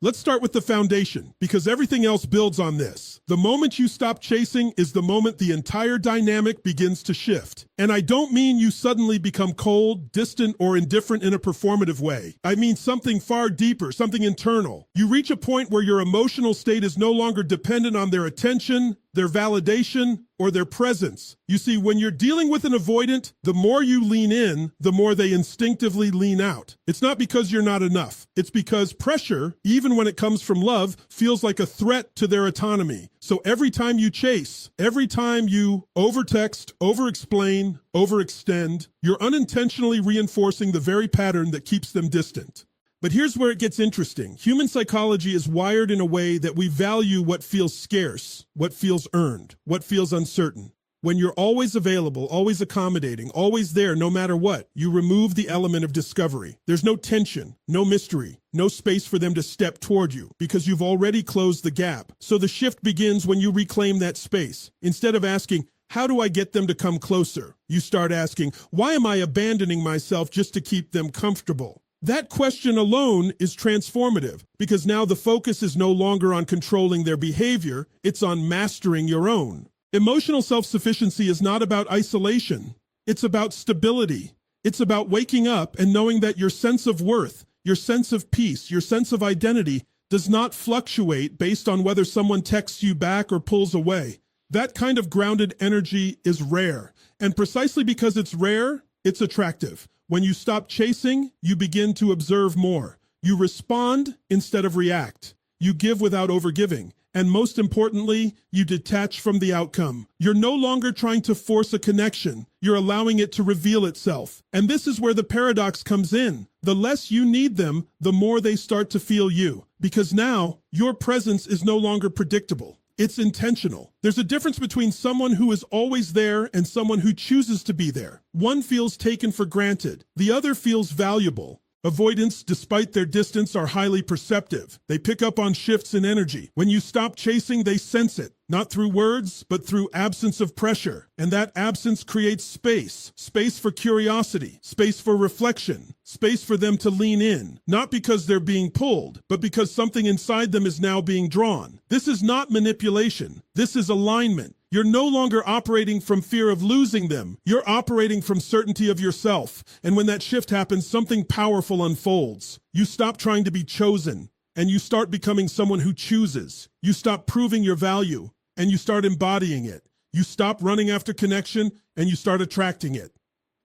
Let's start with the foundation, because everything else builds on this. The moment you stop chasing is the moment the entire dynamic begins to shift. And I don't mean you suddenly become cold, distant, or indifferent in a performative way. I mean something far deeper, something internal. You reach a point where your emotional state is no longer dependent on their attention, their validation, or their presence. You see, when you're dealing with an avoidant, the more you lean in, the more they instinctively lean out. It's not because you're not enough. It's because pressure, even when it comes from love, feels like a threat to their autonomy. So every time you chase, every time you overtext, overexplain, overextend, you're unintentionally reinforcing the very pattern that keeps them distant. But here's where it gets interesting. Human psychology is wired in a way that we value what feels scarce, what feels earned, what feels uncertain. When you're always available, always accommodating, always there, no matter what, you remove the element of discovery. There's no tension, no mystery, no space for them to step toward you because you've already closed the gap. So the shift begins when you reclaim that space. Instead of asking, how do I get them to come closer? You start asking, why am I abandoning myself just to keep them comfortable? That question alone is transformative because now the focus is no longer on controlling their behavior, it's on mastering your own. Emotional self-sufficiency is not about isolation, it's about stability. It's about waking up and knowing that your sense of worth, your sense of peace, your sense of identity does not fluctuate based on whether someone texts you back or pulls away. That kind of grounded energy is rare, and precisely because it's rare, it's attractive. When you stop chasing, you begin to observe more. You respond instead of react. You give without overgiving. And most importantly, you detach from the outcome. You're no longer trying to force a connection. You're allowing it to reveal itself. And this is where the paradox comes in. The less you need them, the more they start to feel you. Because now, your presence is no longer predictable. It's intentional. There's a difference between someone who is always there and someone who chooses to be there. One feels taken for granted. The other feels valuable. Avoidants, despite their distance, are highly perceptive. They pick up on shifts in energy. When you stop chasing, they sense it, not through words, but through absence of pressure. And that absence creates space. Space for curiosity, space for reflection, space for them to lean in, not because they're being pulled, but because something inside them is now being drawn. This is not manipulation. This is alignment. You're no longer operating from fear of losing them. You're operating from certainty of yourself. And when that shift happens, something powerful unfolds. You stop trying to be chosen, and you start becoming someone who chooses. You stop proving your value, and you start embodying it. You stop running after connection, and you start attracting it.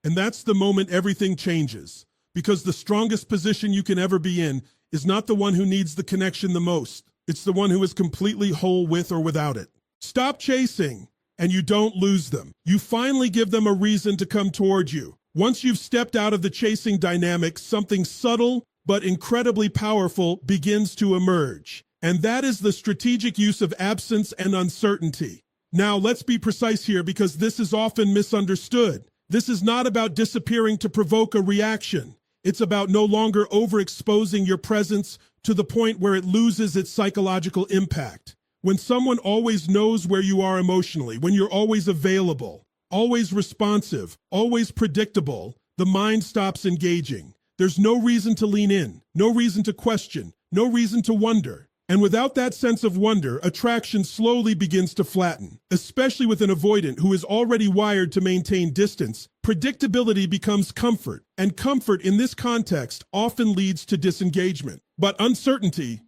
And that's the moment everything changes. Because the strongest position you can ever be in is not the one who needs the connection the most. It's the one who is completely whole with or without it. Stop chasing, and you don't lose them. You finally give them a reason to come toward you. Once you've stepped out of the chasing dynamic, something subtle but incredibly powerful begins to emerge. And that is the strategic use of absence and uncertainty. Now, let's be precise here because this is often misunderstood. This is not about disappearing to provoke a reaction. It's about no longer overexposing your presence to the point where it loses its psychological impact. When someone always knows where you are emotionally, when you're always available, always responsive, always predictable, the mind stops engaging. There's no reason to lean in, no reason to question, no reason to wonder. And without that sense of wonder, attraction slowly begins to flatten. Especially with an avoidant who is already wired to maintain distance, predictability becomes comfort. And comfort in this context often leads to disengagement. But uncertainty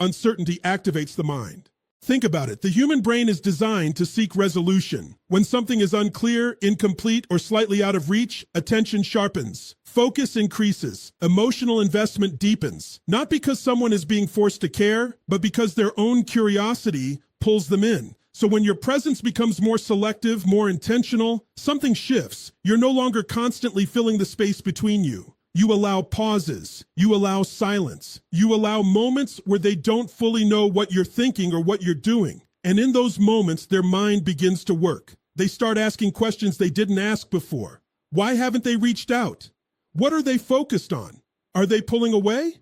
activates the mind. Think about it. The human brain is designed to seek resolution. When something is unclear, incomplete, or slightly out of reach, attention sharpens. Focus increases. Emotional investment deepens. Not because someone is being forced to care, but because their own curiosity pulls them in. So when your presence becomes more selective, more intentional, something shifts. You're no longer constantly filling the space between you. You allow pauses, you allow silence, you allow moments where they don't fully know what you're thinking or what you're doing. And in those moments, their mind begins to work. They start asking questions they didn't ask before. Why haven't they reached out? What are they focused on? Are they pulling away?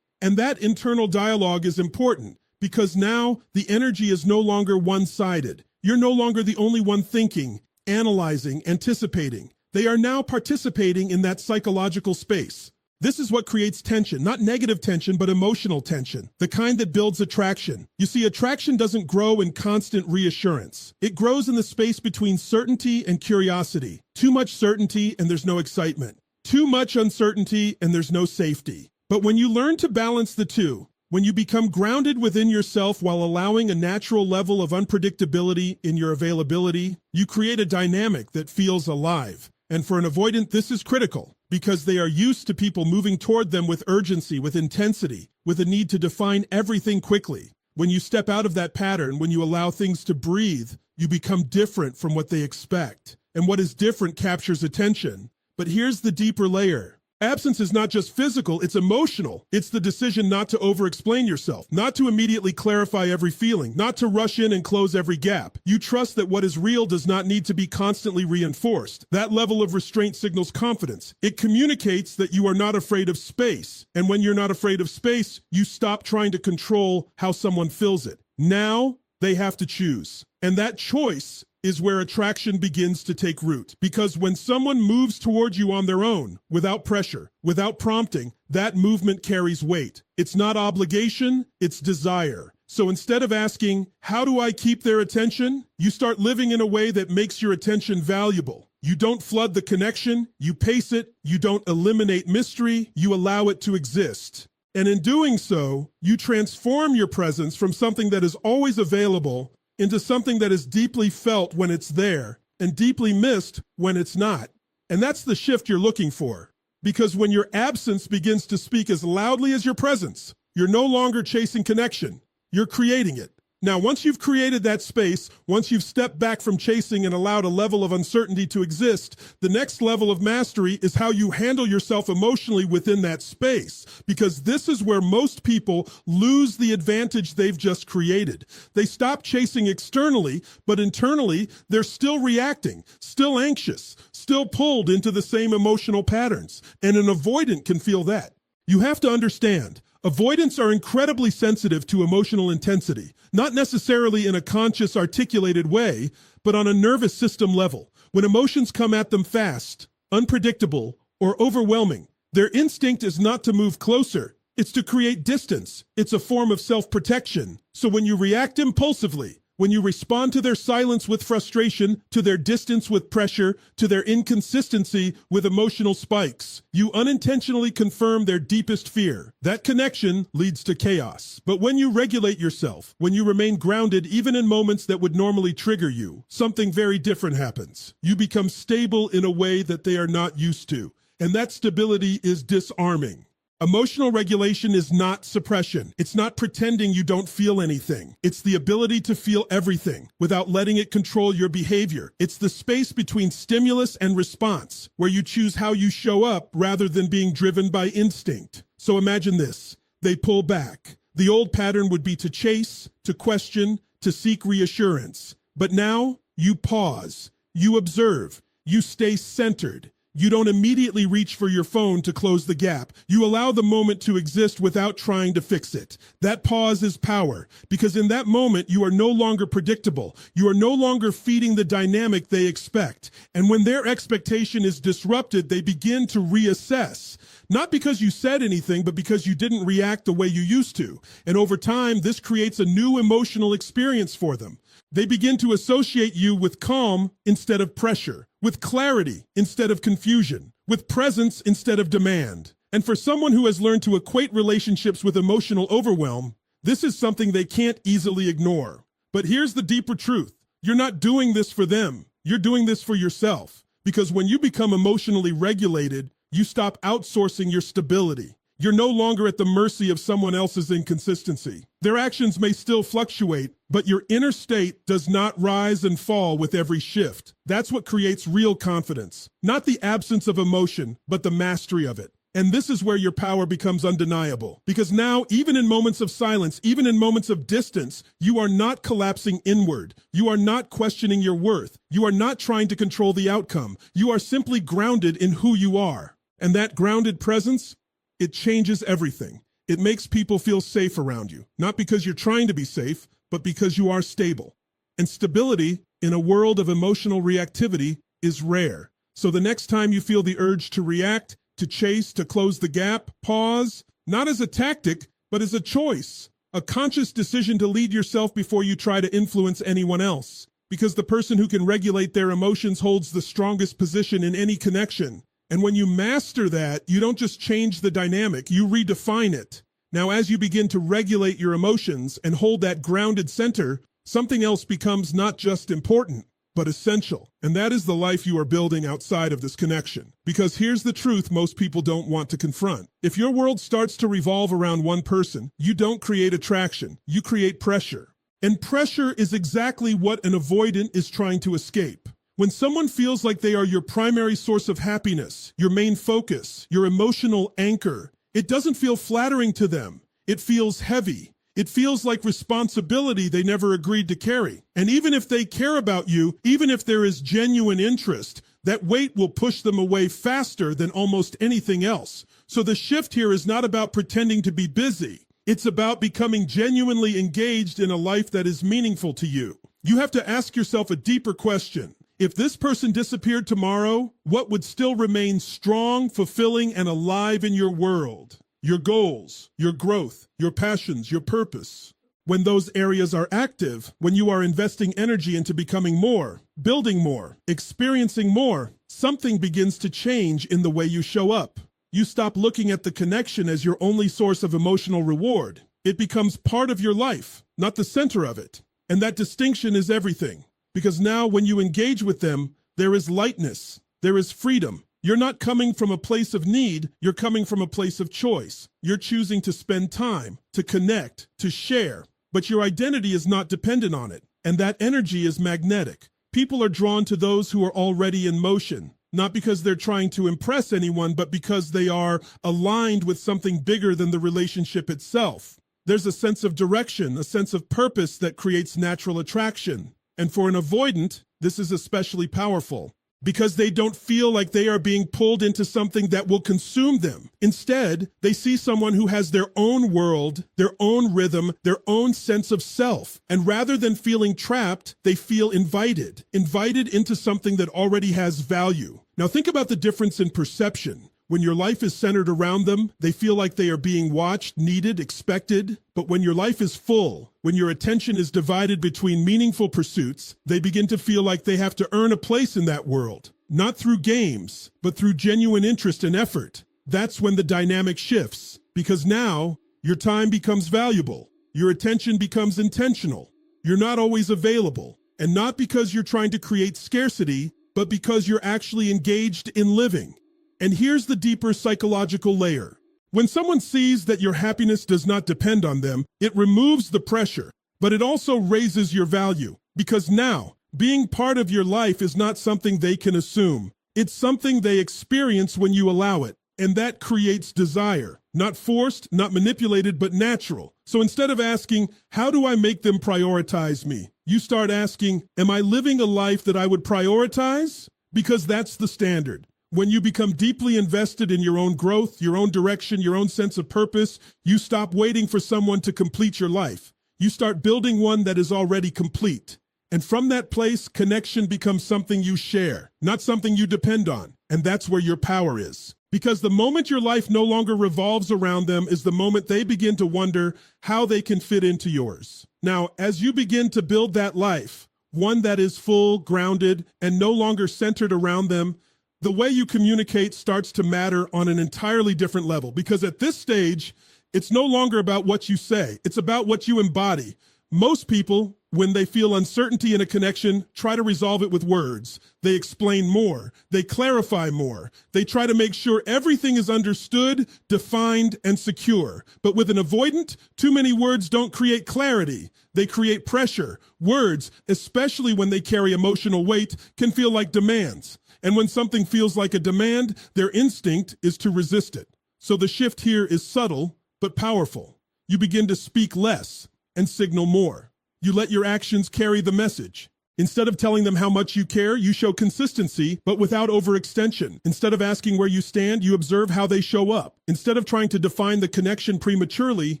And that internal dialogue is important because now the energy is no longer one-sided. You're no longer the only one thinking, analyzing, anticipating. They are now participating in that psychological space. This is what creates tension, not negative tension, but emotional tension, the kind that builds attraction. You see, attraction doesn't grow in constant reassurance. It grows in the space between certainty and curiosity. Too much certainty and there's no excitement. Too much uncertainty and there's no safety. But when you learn to balance the two, when you become grounded within yourself while allowing a natural level of unpredictability in your availability, you create a dynamic that feels alive. And for an avoidant, this is critical because they are used to people moving toward them with urgency, with intensity, with a need to define everything quickly. When you step out of that pattern, when you allow things to breathe, you become different from what they expect. And what is different captures attention. But here's the deeper layer. Absence is not just physical, it's emotional. It's the decision not to over-explain yourself, not to immediately clarify every feeling, not to rush in and close every gap. You trust that what is real does not need to be constantly reinforced. That level of restraint signals confidence. It communicates that you are not afraid of space. And when you're not afraid of space, you stop trying to control how someone fills it. Now, they have to choose. And that choice is where attraction begins to take root. Because when someone moves towards you on their own, without pressure, without prompting, that movement carries weight. It's not obligation, it's desire. So instead of asking, how do I keep their attention? You start living in a way that makes your attention valuable. You don't flood the connection, you pace it, you don't eliminate mystery, you allow it to exist. And in doing so, you transform your presence from something that is always available into something that is deeply felt when it's there and deeply missed when it's not. And that's the shift you're looking for. Because when your absence begins to speak as loudly as your presence, you're no longer chasing connection, you're creating it. Now, once you've created that space, once you've stepped back from chasing and allowed a level of uncertainty to exist, the next level of mastery is how you handle yourself emotionally within that space. Because this is where most people lose the advantage they've just created. They stop chasing externally, but internally, they're still reacting, still anxious, still pulled into the same emotional patterns. And an avoidant can feel that. You have to understand, avoidants are incredibly sensitive to emotional intensity, not necessarily in a conscious, articulated way, but on a nervous system level. When emotions come at them fast, unpredictable, or overwhelming, their instinct is not to move closer, it's to create distance. It's a form of self-protection. So when you react impulsively, when you respond to their silence with frustration, to their distance with pressure, to their inconsistency with emotional spikes, you unintentionally confirm their deepest fear. That connection leads to chaos. But when you regulate yourself, when you remain grounded even in moments that would normally trigger you, something very different happens. You become stable in a way that they are not used to. And that stability is disarming. Emotional regulation is not suppression. It's not pretending you don't feel anything. It's the ability to feel everything without letting it control your behavior. It's the space between stimulus and response, where you choose how you show up rather than being driven by instinct. So imagine this. They pull back. The old pattern would be to chase, to question, to seek reassurance. But now you pause, you observe, you stay centered. You don't immediately reach for your phone to close the gap. You allow the moment to exist without trying to fix it. That pause is power, because in that moment, you are no longer predictable. You are no longer feeding the dynamic they expect. And when their expectation is disrupted, they begin to reassess. Not because you said anything, but because you didn't react the way you used to. And over time, this creates a new emotional experience for them. They begin to associate you with calm instead of pressure, with clarity instead of confusion, with presence instead of demand. And for someone who has learned to equate relationships with emotional overwhelm, this is something they can't easily ignore. But here's the deeper truth. You're not doing this for them. You're doing this for yourself. Because when you become emotionally regulated, you stop outsourcing your stability. You're no longer at the mercy of someone else's inconsistency. Their actions may still fluctuate, but your inner state does not rise and fall with every shift. That's what creates real confidence. Not the absence of emotion, but the mastery of it. And this is where your power becomes undeniable. Because now, even in moments of silence, even in moments of distance, you are not collapsing inward. You are not questioning your worth. You are not trying to control the outcome. You are simply grounded in who you are. And that grounded presence, it changes everything. It makes people feel safe around you, not because you're trying to be safe, but because you are stable. And stability in a world of emotional reactivity is rare. So the next time you feel the urge to react, to chase, to close the gap, pause, not as a tactic, but as a choice, a conscious decision to lead yourself before you try to influence anyone else. Because the person who can regulate their emotions holds the strongest position in any connection. And when you master that, you don't just change the dynamic, you redefine it. Now, as you begin to regulate your emotions and hold that grounded center, something else becomes not just important, but essential. And that is the life you are building outside of this connection. Because here's the truth most people don't want to confront. If your world starts to revolve around one person, you don't create attraction, you create pressure. And pressure is exactly what an avoidant is trying to escape. When someone feels like they are your primary source of happiness, your main focus, your emotional anchor, it doesn't feel flattering to them. It feels heavy. It feels like responsibility they never agreed to carry. And even if they care about you, even if there is genuine interest, that weight will push them away faster than almost anything else. So the shift here is not about pretending to be busy. It's about becoming genuinely engaged in a life that is meaningful to you. You have to ask yourself a deeper question. If this person disappeared tomorrow, what would still remain strong, fulfilling, and alive in your world? Your goals, your growth, your passions, your purpose. When those areas are active, when you are investing energy into becoming more, building more, experiencing more, something begins to change in the way you show up. You stop looking at the connection as your only source of emotional reward. It becomes part of your life, not the center of it. And that distinction is everything. Because now when you engage with them, there is lightness, there is freedom. You're not coming from a place of need, you're coming from a place of choice. You're choosing to spend time, to connect, to share, but your identity is not dependent on it. And that energy is magnetic. People are drawn to those who are already in motion, not because they're trying to impress anyone, but because they are aligned with something bigger than the relationship itself. There's a sense of direction, a sense of purpose that creates natural attraction. And for an avoidant, this is especially powerful because they don't feel like they are being pulled into something that will consume them. Instead, they see someone who has their own world, their own rhythm, their own sense of self. And rather than feeling trapped, they feel invited into something that already has value. Now think about the difference in perception. When your life is centered around them, they feel like they are being watched, needed, expected. But when your life is full, when your attention is divided between meaningful pursuits, they begin to feel like they have to earn a place in that world. Not through games, but through genuine interest and effort. That's when the dynamic shifts. Because now, your time becomes valuable. Your attention becomes intentional. You're not always available. And not because you're trying to create scarcity, but because you're actually engaged in living. And here's the deeper psychological layer. When someone sees that your happiness does not depend on them, it removes the pressure, but it also raises your value. Because now, being part of your life is not something they can assume. It's something they experience when you allow it. And that creates desire. Not forced, not manipulated, but natural. So instead of asking, how do I make them prioritize me? You start asking, am I living a life that I would prioritize? Because that's the standard. When you become deeply invested in your own growth, your own direction, your own sense of purpose, you stop waiting for someone to complete your life. You start building one that is already complete. And from that place, connection becomes something you share, not something you depend on. And that's where your power is. Because the moment your life no longer revolves around them is the moment they begin to wonder how they can fit into yours. Now, as you begin to build that life, one that is full, grounded, and no longer centered around them, the way you communicate starts to matter on an entirely different level, because at this stage, it's no longer about what you say. It's about what you embody. Most people, when they feel uncertainty in a connection, try to resolve it with words. They explain more. They clarify more. They try to make sure everything is understood, defined, and secure. But with an avoidant, too many words don't create clarity. They create pressure. Words, especially when they carry emotional weight, can feel like demands. And when something feels like a demand, their instinct is to resist it. So the shift here is subtle, but powerful. You begin to speak less and signal more. You let your actions carry the message. Instead of telling them how much you care, you show consistency, but without overextension. Instead of asking where you stand, you observe how they show up. Instead of trying to define the connection prematurely,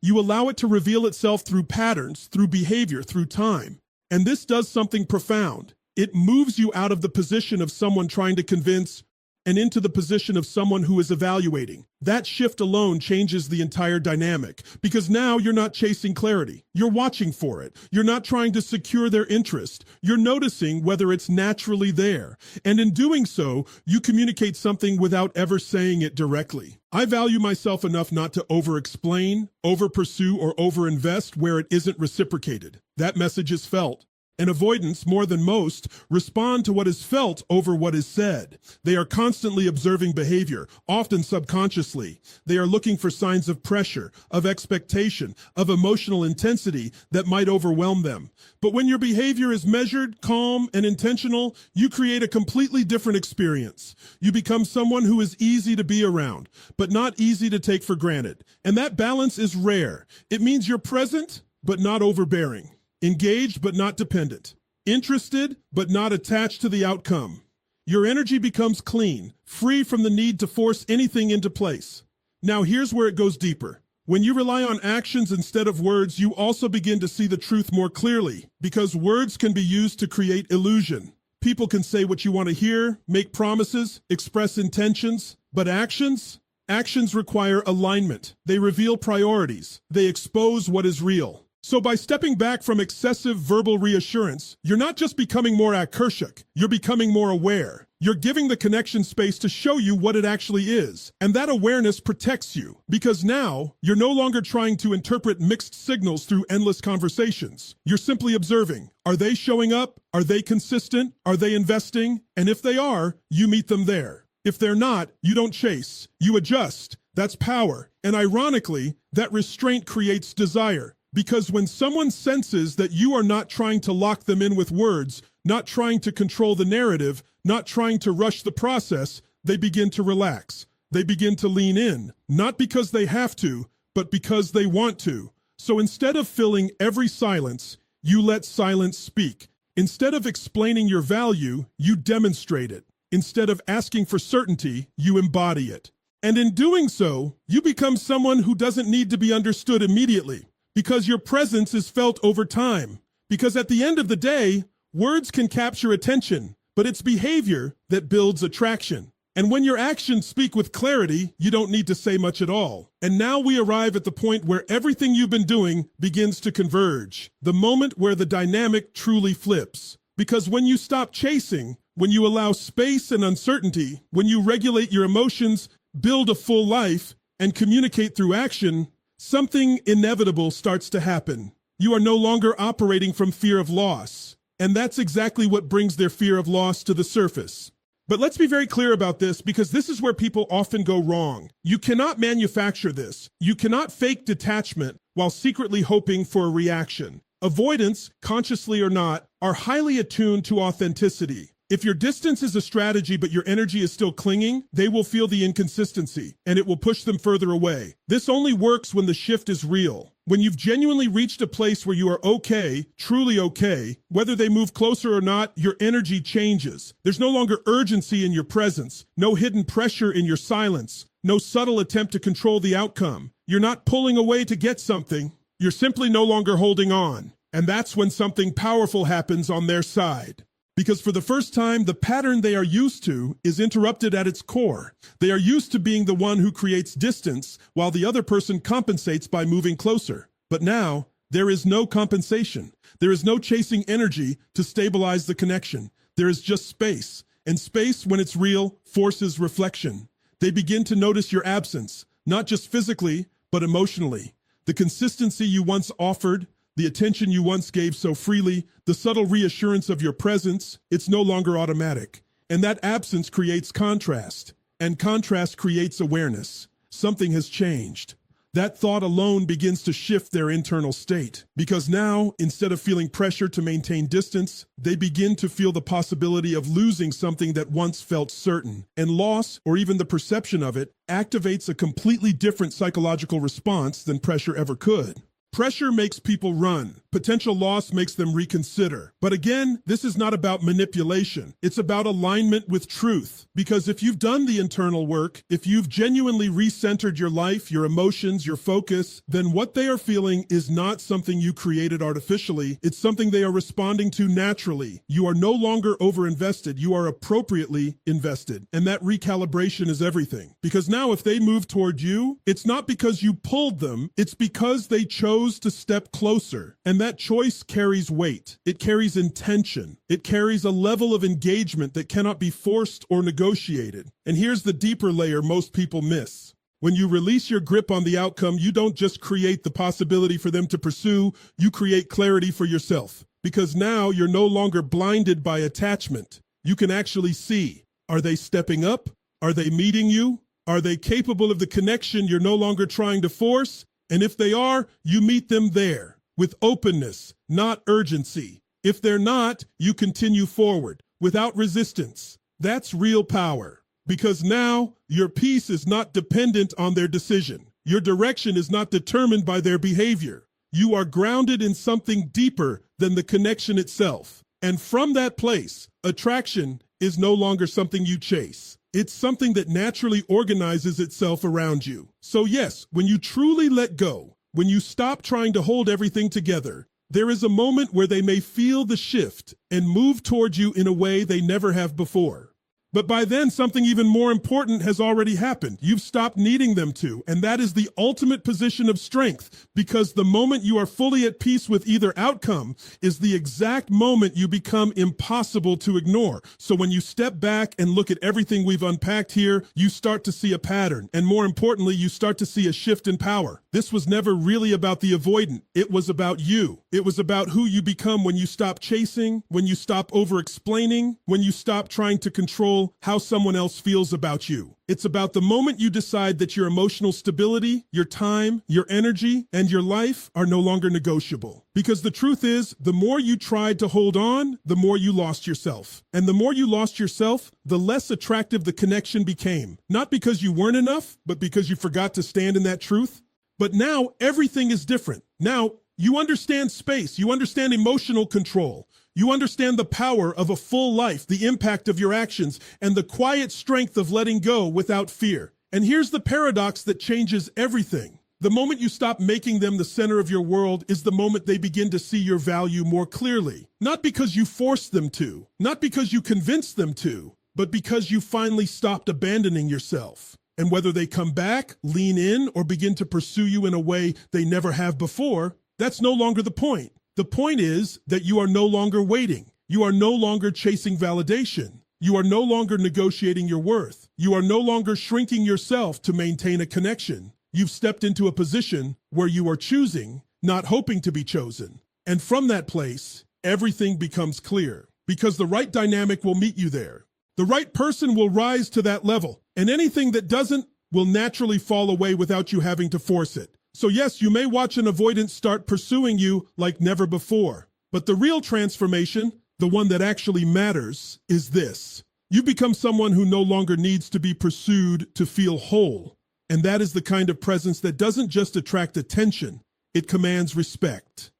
you allow it to reveal itself through patterns, through behavior, through time. And this does something profound. It moves you out of the position of someone trying to convince and into the position of someone who is evaluating. That shift alone changes the entire dynamic, because now you're not chasing clarity. You're watching for it. You're not trying to secure their interest. You're noticing whether it's naturally there. And in doing so, you communicate something without ever saying it directly. I value myself enough not to over-explain, over-pursue, or over-invest where it isn't reciprocated. That message is felt. And avoidants, more than most, respond to what is felt over what is said. They are constantly observing behavior, often subconsciously. They are looking for signs of pressure, of expectation, of emotional intensity that might overwhelm them. But when your behavior is measured, calm, and intentional, you create a completely different experience. You become someone who is easy to be around, but not easy to take for granted. And that balance is rare. It means you're present, but not overbearing. Engaged but not dependent. Interested but not attached to the outcome. Your energy becomes clean, free from the need to force anything into place. Now here's where it goes deeper. When you rely on actions instead of words, you also begin to see the truth more clearly, because words can be used to create illusion. People can say what you want to hear, make promises, express intentions, but actions require alignment. They reveal priorities. They expose what is real. So by stepping back from excessive verbal reassurance, you're not just becoming more akashik, you're becoming more aware. You're giving the connection space to show you what it actually is. And that awareness protects you, because now you're no longer trying to interpret mixed signals through endless conversations. You're simply observing. Are they showing up? Are they consistent? Are they investing? And if they are, you meet them there. If they're not, you don't chase. You adjust. That's power. And ironically, that restraint creates desire. Because when someone senses that you are not trying to lock them in with words, not trying to control the narrative, not trying to rush the process, they begin to relax. They begin to lean in, not because they have to, but because they want to. So instead of filling every silence, you let silence speak. Instead of explaining your value, you demonstrate it. Instead of asking for certainty, you embody it. And in doing so, you become someone who doesn't need to be understood immediately. Because your presence is felt over time. Because at the end of the day, words can capture attention, but it's behavior that builds attraction. And when your actions speak with clarity, you don't need to say much at all. And now we arrive at the point where everything you've been doing begins to converge. The moment where the dynamic truly flips. Because when you stop chasing, when you allow space and uncertainty, when you regulate your emotions, build a full life, and communicate through action, something inevitable starts to happen. You are no longer operating from fear of loss. And that's exactly what brings their fear of loss to the surface. But let's be very clear about this, because this is where people often go wrong. You cannot manufacture this. You cannot fake detachment while secretly hoping for a reaction. Avoidants, consciously or not, are highly attuned to authenticity. If your distance is a strategy but your energy is still clinging, they will feel the inconsistency, and it will push them further away. This only works when the shift is real. When you've genuinely reached a place where you are okay, truly okay, whether they move closer or not, your energy changes. There's no longer urgency in your presence, no hidden pressure in your silence, no subtle attempt to control the outcome. You're not pulling away to get something. You're simply no longer holding on. And that's when something powerful happens on their side. Because for the first time, the pattern they are used to is interrupted at its core. They are used to being the one who creates distance while the other person compensates by moving closer. But now, there is no compensation. There is no chasing energy to stabilize the connection. There is just space. And space, when it's real, forces reflection. They begin to notice your absence, not just physically, but emotionally. The consistency you once offered, the attention you once gave so freely, the subtle reassurance of your presence, it's no longer automatic. And that absence creates contrast. And contrast creates awareness. Something has changed. That thought alone begins to shift their internal state. Because now, instead of feeling pressure to maintain distance, they begin to feel the possibility of losing something that once felt certain. And loss, or even the perception of it, activates a completely different psychological response than pressure ever could. Pressure makes people run. Potential loss makes them reconsider. But again, this is not about manipulation. It's about alignment with truth. Because if you've done the internal work, if you've genuinely recentered your life, your emotions, your focus, then what they are feeling is not something you created artificially. It's something they are responding to naturally. You are no longer overinvested. You are appropriately invested. And that recalibration is everything. Because now if they move toward you, it's not because you pulled them, it's because they chose to step closer. And that choice carries weight. It carries intention. It carries a level of engagement that cannot be forced or negotiated. And here's the deeper layer most people miss. When you release your grip on the outcome, you don't just create the possibility for them to pursue, you create clarity for yourself. Because now you're no longer blinded by attachment. You can actually see, are they stepping up? Are they meeting you? Are they capable of the connection you're no longer trying to force? And if they are, you meet them there with openness, not urgency. If they're not, you continue forward without resistance. That's real power. Because now your peace is not dependent on their decision. Your direction is not determined by their behavior. You are grounded in something deeper than the connection itself. And from that place, attraction is no longer something you chase. It's something that naturally organizes itself around you. So yes, when you truly let go, when you stop trying to hold everything together, there is a moment where they may feel the shift and move towards you in a way they never have before. But by then, something even more important has already happened. You've stopped needing them to, and that is the ultimate position of strength, because the moment you are fully at peace with either outcome is the exact moment you become impossible to ignore. So when you step back and look at everything we've unpacked here, you start to see a pattern, and more importantly, you start to see a shift in power. This was never really about the avoidant. It was about you. It was about who you become when you stop chasing, when you stop over-explaining, when you stop trying to control how someone else feels about you. It's about the moment you decide that your emotional stability, your time, your energy, and your life are no longer negotiable. Because the truth is, the more you tried to hold on, the more you lost yourself. And the more you lost yourself, the less attractive the connection became. Not because you weren't enough, but because you forgot to stand in that truth. But now everything is different. Now you understand space, you understand emotional control. You understand the power of a full life, the impact of your actions, and the quiet strength of letting go without fear. And here's the paradox that changes everything. The moment you stop making them the center of your world is the moment they begin to see your value more clearly. Not because you forced them to, not because you convinced them to, but because you finally stopped abandoning yourself. And whether they come back, lean in, or begin to pursue you in a way they never have before, that's no longer the point. The point is that you are no longer waiting. You are no longer chasing validation. You are no longer negotiating your worth. You are no longer shrinking yourself to maintain a connection. You've stepped into a position where you are choosing, not hoping to be chosen. And from that place, everything becomes clear, because the right dynamic will meet you there. The right person will rise to that level, and anything that doesn't will naturally fall away without you having to force it. So yes, you may watch an avoidant start pursuing you like never before. But the real transformation, the one that actually matters, is this. You become someone who no longer needs to be pursued to feel whole. And that is the kind of presence that doesn't just attract attention, it commands respect.